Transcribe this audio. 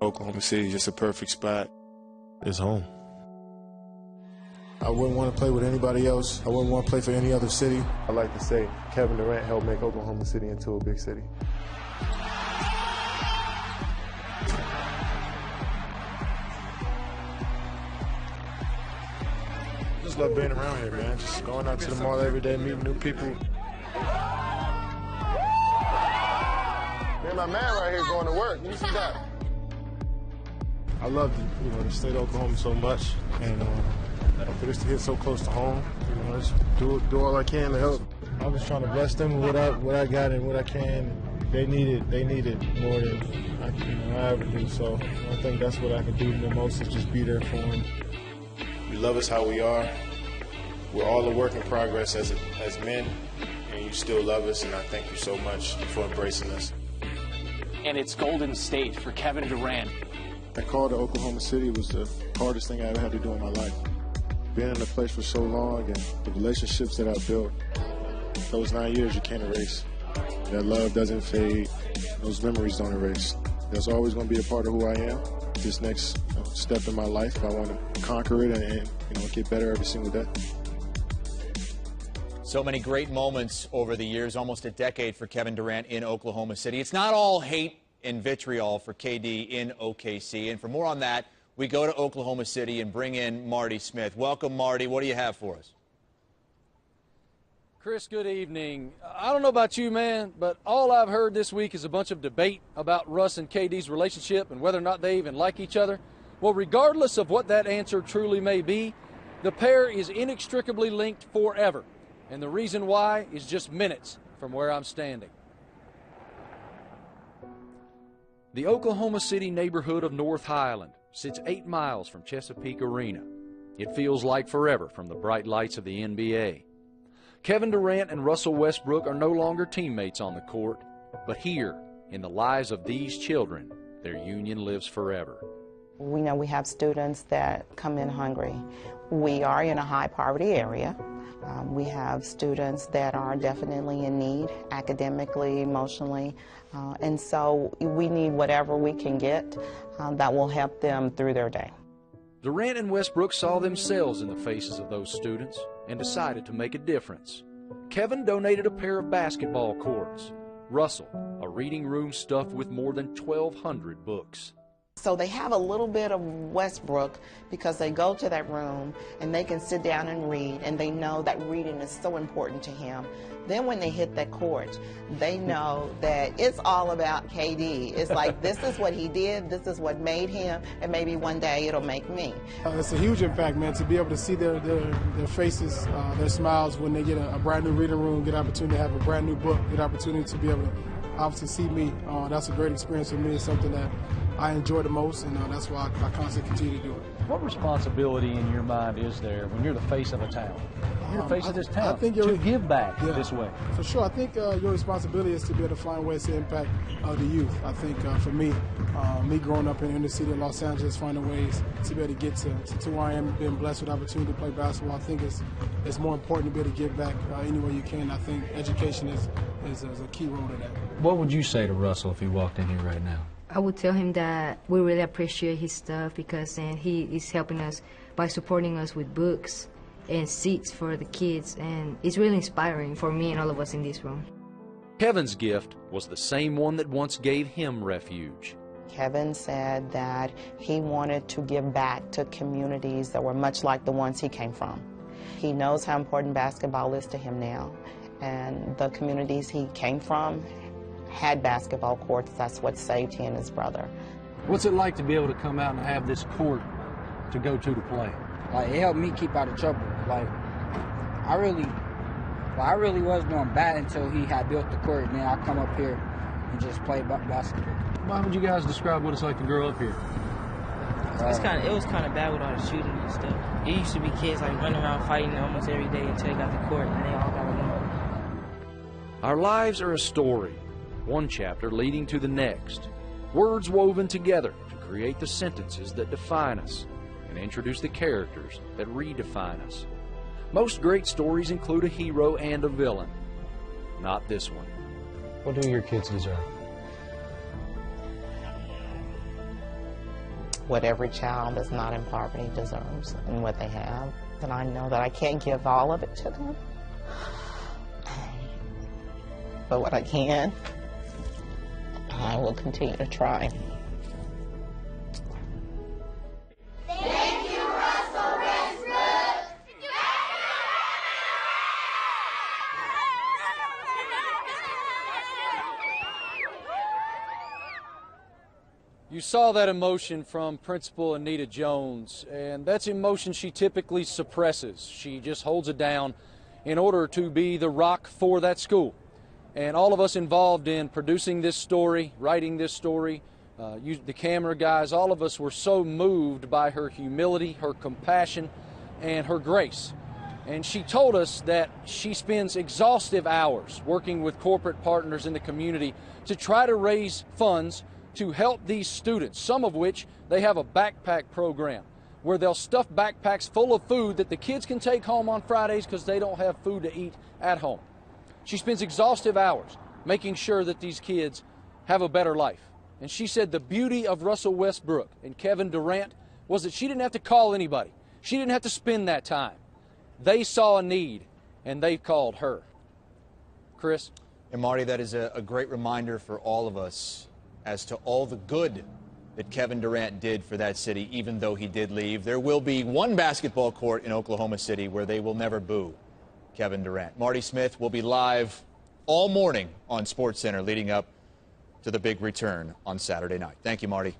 Oklahoma City is just a perfect spot. It's home. I wouldn't want to play with anybody else. I wouldn't want to play for any other city. I like to say Kevin Durant helped make Oklahoma City into a big city. Just love being around here, man. Just going out to the mall every day, meeting new people. Me and my man right here going to work. You see that? I love the state of Oklahoma so much, and for this to hit so close to home, just do all I can to help. I'm just trying to bless them with what I got and what I can. They need it more than I ever do. So I think that's what I can do the most is just be there for them. You love us how we are. We're all a work in progress as men, and you still love us, and I thank you so much for embracing us. And it's Golden State for Kevin Durant. That call to Oklahoma City was the hardest thing I ever had to do in my life. Being in the place for so long and the relationships that I built, those 9 years you can't erase. That love doesn't fade. Those memories don't erase. That's always going to be a part of who I am. This next step in my life, I want to conquer it and get better every single day. So many great moments over the years, almost a decade for Kevin Durant in Oklahoma City. It's not all hate and vitriol for KD in OKC. And for more on that, we go to Oklahoma City and bring in Marty Smith. Welcome, Marty. What do you have for us? Chris, good evening. I don't know about you, man, but all I've heard this week is a bunch of debate about Russ and KD's relationship and whether or not they even like each other. Well, regardless of what that answer truly may be, the pair is inextricably linked forever. And the reason why is just minutes from where I'm standing. The Oklahoma City neighborhood of North Highland sits 8 miles from Chesapeake Arena. It feels like forever from the bright lights of the NBA. Kevin Durant and Russell Westbrook are no longer teammates on the court, but here, in the lives of these children, their union lives forever. We know we have students that come in hungry. We are in a high poverty area. We have students that are definitely in need, academically, emotionally, and so we need whatever we can get that will help them through their day. Durant and Westbrook saw themselves in the faces of those students and decided to make a difference. Kevin donated a pair of basketball courts. Russell, a reading room stuffed with more than 1,200 books. So they have a little bit of Westbrook because they go to that room and they can sit down and read, and they know that reading is so important to him. Then when they hit that court, they know that it's all about KD. It's like, this is what he did, this is what made him, and maybe one day it'll make me. It's a huge impact, man, to be able to see their faces, their smiles when they get a brand new reading room, get an opportunity to have a brand new book, get an opportunity to be able to obviously see me. That's a great experience for me. It's something that I enjoy the most, and that's why I constantly continue to do it. What responsibility in your mind is there when you're the face of a town? You're the face of this town, to give back this way. For sure. I think your responsibility is to be able to find ways to impact the youth. I think for me growing up in the inner city of Los Angeles, finding ways to be able to get to where I am, being blessed with the opportunity to play basketball, I think it's more important to be able to give back any way you can. I think education is a key role to that. What would you say to Russell if he walked in here right now? I would tell him that we really appreciate his stuff because he is helping us by supporting us with books and seats for the kids, and it's really inspiring for me and all of us in this room. Kevin's gift was the same one that once gave him refuge. Kevin said that he wanted to give back to communities that were much like the ones he came from. He knows how important basketball is to him now, and the communities he came from had basketball courts. That's what saved he and his brother. What's it like to be able to come out and have this court to go to play? Like, it helped me keep out of trouble. Like, I really was doing bad until he had built the court, and then I come up here and just play basketball. Why would you guys describe what it's like to grow up here? It was kind of bad with all the shooting and stuff. It used to be kids like running around fighting almost every day until they got the court, and they all got along. Our lives are a story, one chapter leading to the next. Words woven together to create the sentences that define us and introduce the characters that redefine us. Most great stories include a hero and a villain. Not this one. What do your kids deserve? what every child that's not in poverty deserves and what they have. And I know that I can't give all of it to them, but what I can, I will continue to try. Thank you, Russell Westbrook. You saw that emotion from Principal Anita Jones, and that's emotion she typically suppresses. She just holds it down in order to be the rock for that school. And all of us involved in producing this story, writing this story, the camera guys, all of us were so moved by her humility, her compassion, and her grace. And she told us that she spends exhaustive hours working with corporate partners in the community to try to raise funds to help these students, some of which they have a backpack program where they'll stuff backpacks full of food that the kids can take home on Fridays because they don't have food to eat at home. She spends exhaustive hours making sure that these kids have a better life. And she said the beauty of Russell Westbrook and Kevin Durant was that she didn't have to call anybody. She didn't have to spend that time. They saw a need, and they called her. Chris? And Marty, that is a great reminder for all of us as to all the good that Kevin Durant did for that city, even though he did leave. There will be one basketball court in Oklahoma City where they will never boo Kevin Durant. Marty Smith will be live all morning on SportsCenter leading up to the big return on Saturday night. Thank you, Marty.